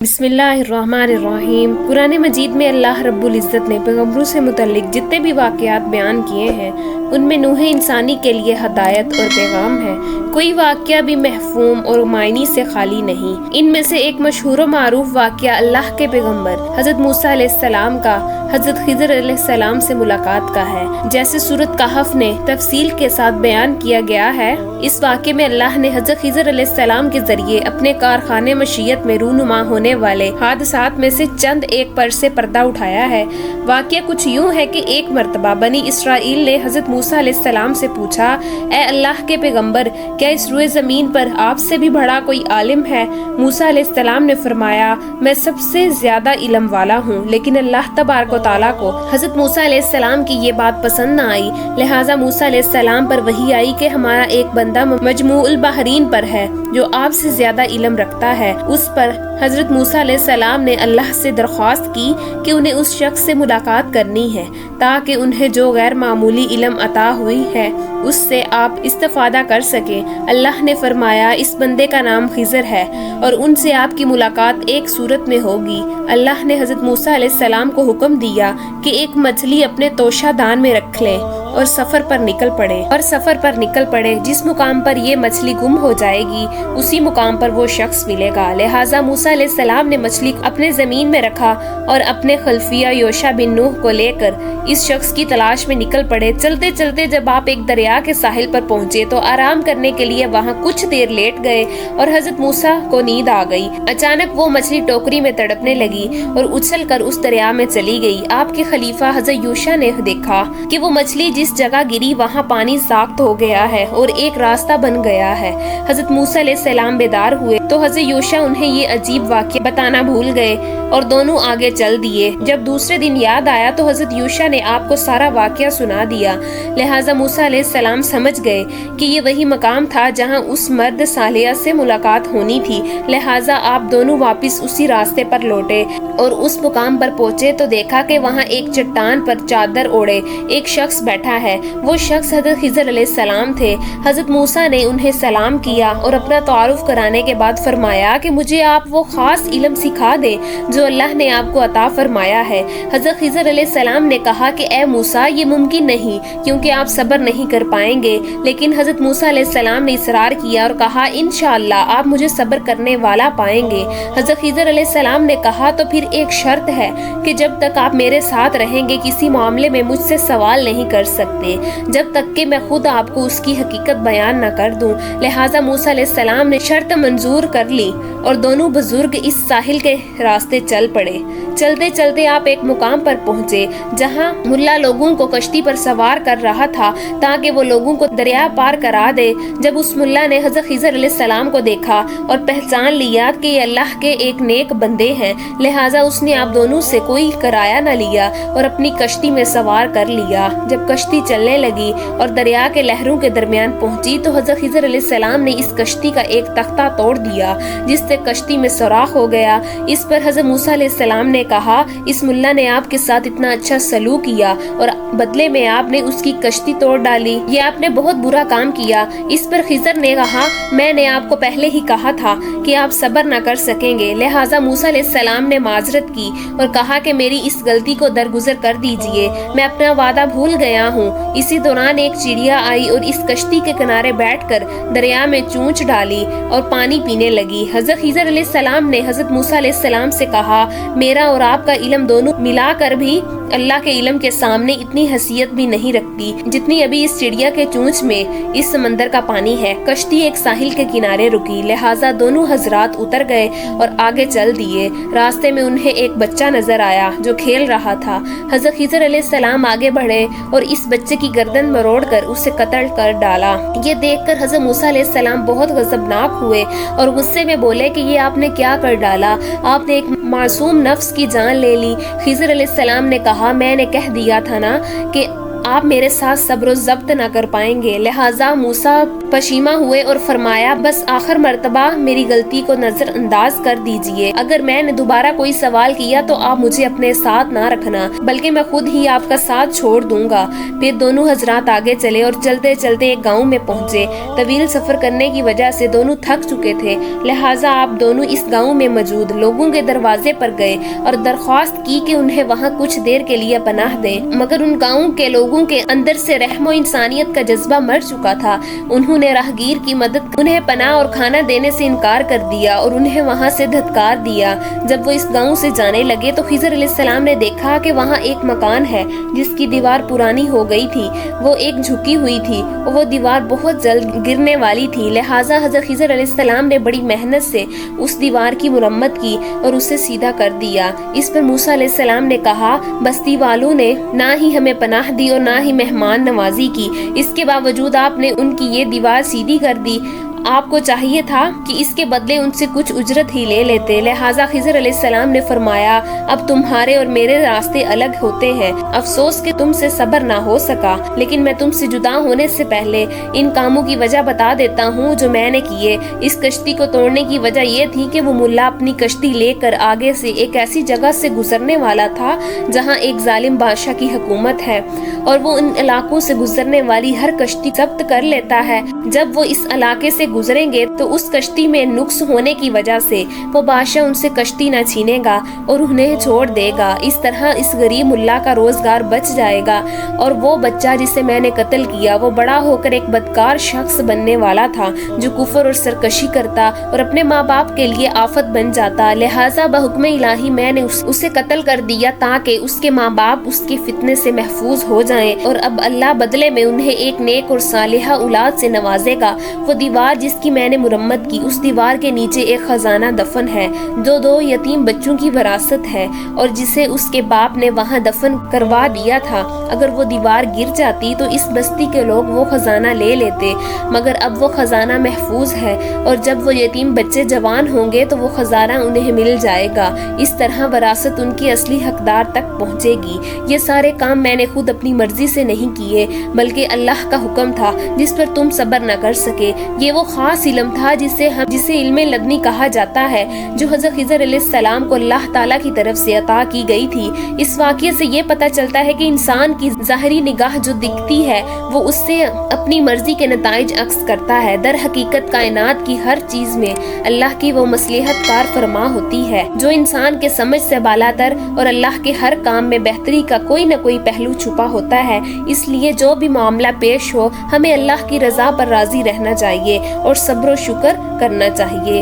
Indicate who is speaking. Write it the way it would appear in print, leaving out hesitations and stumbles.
Speaker 1: بسم اللہ الرحمن الرحیم۔ قرآن مجید میں اللہ رب العزت نے پیغمبروں سے متعلق جتنے بھی واقعات بیان کیے ہیں ان میں نوح انسانی کے لیے ہدایت اور پیغام ہے۔ کوئی واقعہ بھی مفہوم اور معنی سے خالی نہیں۔ ان میں سے ایک مشہور و معروف واقعہ اللہ کے پیغمبر حضرت موسیٰ علیہ السلام کا حضرت خضر علیہ السلام سے ملاقات کا ہے، جیسے سورۃ کہف نے تفصیل کے ساتھ بیان کیا گیا ہے۔ اس واقعے میں اللہ نے حضرت خضر علیہ السلام کے ذریعے اپنے کارخانے مشیت میں رونما ہونے والے حادثات میں سے چند ایک پر سے پردہ اٹھایا ہے۔ واقعہ کچھ یوں ہے کہ ایک مرتبہ بنی اسرائیل نے حضرت موسیٰ علیہ السلام سے پوچھا، اے اللہ کے پیغمبر، کیا اس روئے زمین پر آپ سے بھی بڑا کوئی عالم ہے؟ موسیٰ علیہ السلام نے فرمایا، میں سب سے زیادہ علم والا ہوں، لیکن اللہ تبارک و تعالیٰ کو حضرت موسیٰ علیہ السلام کی یہ بات پسند نہ آئی، لہٰذا موسیٰ علیہ السلام پر وحی آئی کہ ہمارا ایک بندہ مجموع البحرین پر ہے جو آپ سے زیادہ علم رکھتا ہے۔ اس پر حضرت موسیٰ علیہ السلام نے اللہ سے درخواست کی کہ انہیں اس شخص سے ملاقات کرنی ہے تاکہ انہیں جو غیر معمولی علم عطا ہوئی ہے اس سے آپ استفادہ کر سکیں۔ اللہ نے فرمایا، اس بندے کا نام خضر ہے اور ان سے آپ کی ملاقات ایک صورت میں ہوگی۔ اللہ نے حضرت موسیٰ علیہ السلام کو حکم دیا کہ ایک مچھلی اپنے توشہ دان میں رکھ لیں اور سفر پر نکل پڑے جس مقام پر یہ مچھلی گم ہو جائے گی اسی مقام پر وہ شخص ملے گا۔ لہٰذا موسیٰ علیہ السلام نے مچھلی اپنے زمین میں رکھا اور اپنے خلفیہ یوشع بن نون کو لے کر اس شخص کی تلاش میں نکل پڑے۔ چلتے چلتے جب آپ ایک دریا کے ساحل پر پہنچے تو آرام کرنے کے لیے وہاں کچھ دیر لیٹ گئے اور حضرت موسیٰ کو نیند آ گئی۔ اچانک وہ مچھلی ٹوکری میں تڑپنے لگی اور اچھل کر اس دریا میں چلی گئی۔ آپ کے خلیفہ حضرت یوشع نے دیکھا کہ وہ مچھلی جس جگہ گری وہاں پانی ساخت ہو گیا ہے اور ایک راستہ بن گیا ہے۔ حضرت موسیٰ علیہ السلام بیدار ہوئے تو حضرت یوشع انہیں یہ عجیب واقعہ بتانا بھول گئے اور دونوں آگے چل دیے۔ جب دوسرے دن یاد آیا تو حضرت یوشع نے آپ کو سارا واقعہ سنا دیا۔ لہٰذا موسیٰ علیہ السلام سمجھ گئے کہ یہ وہی مقام تھا جہاں اس مرد صالح سے ملاقات ہونی تھی۔ لہٰذا آپ دونوں واپس اسی راستے پر لوٹے اور اس مقام پر پہنچے تو دیکھا کہ وہاں ایک چٹان پر چادر اوڑھے ایک شخص بیٹھا ہے۔ وہ شخص حضرت خضر علیہ السلام تھے۔ حضرت موسیٰ نے انہیں سلام کیا اور اپنا تعارف کرانے کے بعد فرمایا کہ مجھے آپ وہ خاص علم سکھا دیں جو اللہ نے آپ کو عطا فرمایا ہے۔ حضرت خضر علیہ السلام نے کہا کہ اے موسیٰ، یہ ممکن نہیں کیونکہ آپ صبر نہیں کر پائیں گے، لیکن حضرت موسیٰ علیہ السلام نے اصرار کیا اور کہا انشاءاللہ آپ مجھے صبر کرنے والا پائیں گے۔ حضرت خضر علیہ السلام نے کہا تو پھر ایک شرط ہے کہ جب تک آپ میرے ساتھ رہیں گے کسی معاملے میں مجھ سے سوال نہیں کر سکتے جب تک کہ میں خود آپ کو اس کی حقیقت بیان نہ کر دوں۔ لہٰذا موسیٰ علیہ السلام نے شرط منظور کر لی اور دونوں بزرگ اس ساحل کے راستے چل پڑے۔ چلتے چلتے آپ ایک مقام پر پہنچے جہاں ملا لوگوں کو کشتی پر سوار کر رہا تھا تاکہ وہ لوگوں کو دریا پار کرا دے۔ جب اس ملا نے حضرت خضر علیہ السلام کو دیکھا اور پہچان لیا کہ یہ اللہ کے ایک نیک بندے ہیں، لہٰذا اس نے آپ دونوں سے کوئی کرایہ نہ لیا اور اپنی کشتی میں سوار کر لیا۔ جب کشتی چلنے لگی اور دریا کے لہروں کے درمیان پہنچی تو حضرت خضر علیہ السلام نے اس کشتی کا ایک تختہ توڑ دیا جس سے کشتی میں سوراخ ہو گیا۔ اس پر حضرت موسیٰ علیہ السلام نے کہا، اس ملا نے آپ کے ساتھ اتنا اچھا سلوک کیا اور بدلے میں آپ نے اس کی کشتی توڑ ڈالی، یہ آپ نے بہت برا کام کیا۔ اس پر خضر نے کہا، میں نے آپ کو پہلے ہی کہا تھا کہ آپ صبر نہ کر سکیں گے۔ لہٰذا موسیٰ علیہ السلام نے معذرت کی اور کہا کہ میری اس غلطی کو درگزر کر دیجئے، میں اپنا وعدہ بھول گیا ہوں۔ اسی دوران ایک چڑیا آئی اور اس کشتی کے کنارے بیٹھ کر دریا میں چونچ ڈالی اور پانی پینے لگی۔ حضرت خضر علیہ السلام نے حضرت موسیٰ علیہ السلام سے کہا، میرا اور آپ کا علم دونوں ملا کر بھی اللہ کے علم کے سامنے اتنی حیثیت بھی نہیں رکھتی جتنی ابھی اس چڑیا کے چونچ میں اس سمندر کا پانی ہے۔ کشتی ایک ساحل کے کنارے رکی، لہٰذا دونوں حضرات اتر گئے اور آگے چل دیے۔ راستے میں انہیں ایک بچہ نظر آیا جو کھیل رہا تھا۔ حضرت خضر علیہ السلام آگے بڑھے اور اس بچے کی گردن مروڑ کر اسے قتل کر ڈالا۔ یہ دیکھ کر حضرت موسیٰ علیہ السلام بہت غضبناک ہوئے اور غصے میں بولے کہ یہ آپ نے کیا کر ڈالا؟ آپ نے ایک معصوم نفس کی جان لے لی۔ خضر علیہ السلام نے کہا، میں نے کہہ دیا تھا نا کہ آپ میرے ساتھ صبر و ضبط نہ کر پائیں گے۔ لہٰذا موسیٰ پشیماں ہوئے اور فرمایا بس آخر مرتبہ میری غلطی کو نظر انداز کر دیجئے، اگر میں نے دوبارہ کوئی سوال کیا تو آپ مجھے اپنے ساتھ نہ رکھنا بلکہ میں خود ہی آپ کا ساتھ چھوڑ دوں گا۔ پھر دونوں حضرات آگے چلے اور چلتے چلتے ایک گاؤں میں پہنچے۔ طویل سفر کرنے کی وجہ سے دونوں تھک چکے تھے، لہٰذا آپ دونوں اس گاؤں میں موجود لوگوں کے دروازے پر گئے اور درخواست کی کہ انہیں وہاں کچھ دیر کے لیے پناہ دیں، مگر ان گاؤں کے لوگوں کے اندر سے رحم و انسانیت کا جذبہ مر چکا تھا۔ انہوں نے راہگیر کی مدد انہیں پناہ اور کھانا دینے سے انکار کر دیا اور انہیں وہاں سے دھتکار دیا۔ جب وہ اس گاؤں سے جانے لگے تو خضر علیہ السلام نے دیکھا کہ وہاں ایک مکان ہے جس کی دیوار پرانی ہو گئی تھی، وہ ایک جھکی ہوئی تھی اور وہ دیوار بہت جلد گرنے والی تھی، لہٰذا حضرت خضر علیہ السلام نے بڑی محنت سے اس دیوار کی مرمت کی اور اسے سیدھا کر دیا۔ اس پر موسیٰ علیہ السلام نے کہا بستی والوں نے نہ ہی ہمیں پناہ دی اور نہ ہی مہمان نوازی کی، اس کے باوجود آپ نے ان کی یہ دیوار سیدھی کر دی۔ آپ کو چاہیے تھا کہ اس کے بدلے ان سے کچھ اجرت ہی لے لیتے۔ لہٰذا خضر علیہ السلام نے فرمایا اب تمہارے اور میرے راستے الگ ہوتے ہیں، افسوس کہ تم سے صبر نہ ہو سکا، لیکن میں تم سے جدا ہونے سے پہلے ان کاموں کی وجہ بتا دیتا ہوں جو میں نے کیے۔ اس کشتی کو توڑنے کی وجہ یہ تھی کہ وہ ملا اپنی کشتی لے کر آگے سے ایک ایسی جگہ سے گزرنے والا تھا جہاں ایک ظالم بادشاہ کی حکومت ہے اور وہ ان علاقوں سے گزرنے والی ہر کشتی ضبط کر لیتا ہے۔ جب وہ اس علاقے سے گزریں گے تو اس کشتی میں نقص ہونے کی وجہ سے وہ بادشاہ ان سے کشتی نہ چھینے گا اور انہیں چھوڑ دے گا۔ اس طرح اس غریب ملا کا روزگار بچ جائے گا اور وہ بچہ جسے میں نے قتل کیا وہ بڑا ہو کر ایک بدکار شخص بننے والا تھا جو کفر اور سرکشی کرتا اور اپنے ماں باپ کے لیے آفت بن جاتا۔ لہٰذا بحکم الہی میں نے اسے قتل کر دیا تاکہ اس کے ماں باپ اس کے فتنے سے محفوظ ہو جائیں، اور اب اللہ بدلے میں انہیں ایک نیک اور صالحہ اولاد سے نوازے گا۔ وہ دیوار جس کی میں نے مرمت کی، اس دیوار کے نیچے ایک خزانہ دفن ہے جو 2 یتیم بچوں کی وراثت ہے اور جسے اس کے باپ نے وہاں دفن کروا دیا تھا۔ اگر وہ دیوار گر جاتی تو اس بستی کے لوگ وہ خزانہ لے لیتے، مگر اب وہ خزانہ محفوظ ہے اور جب وہ یتیم بچے جوان ہوں گے تو وہ خزانہ انہیں مل جائے گا۔ اس طرح وراثت ان کی اصلی حقدار تک پہنچے گی۔ یہ سارے کام میں نے خود اپنی مرضی سے نہیں کیے بلکہ اللہ کا حکم تھا جس پر تم صبر نہ کر سکے۔ یہ وہ خاص علم تھا جسے علم لدنی کہا جاتا ہے جو حضرت خضر علیہ السلام کو اللہ تعالیٰ کی طرف سے عطا کی گئی تھی۔ اس واقعے سے یہ پتہ چلتا ہے کہ انسان کی ظاہری نگاہ جو دکھتی ہے وہ اس سے اپنی مرضی کے نتائج عکس کرتا ہے، در حقیقت کائنات کی ہر چیز میں اللہ کی وہ مصلحت کار فرما ہوتی ہے جو انسان کے سمجھ سے بالاتر، اور اللہ کے ہر کام میں بہتری کا کوئی نہ کوئی پہلو چھپا ہوتا ہے۔ اس لیے جو بھی معاملہ پیش ہو ہمیں اللہ کی رضا پر راضی رہنا چاہیے اور صبر و شکر کرنا چاہیے۔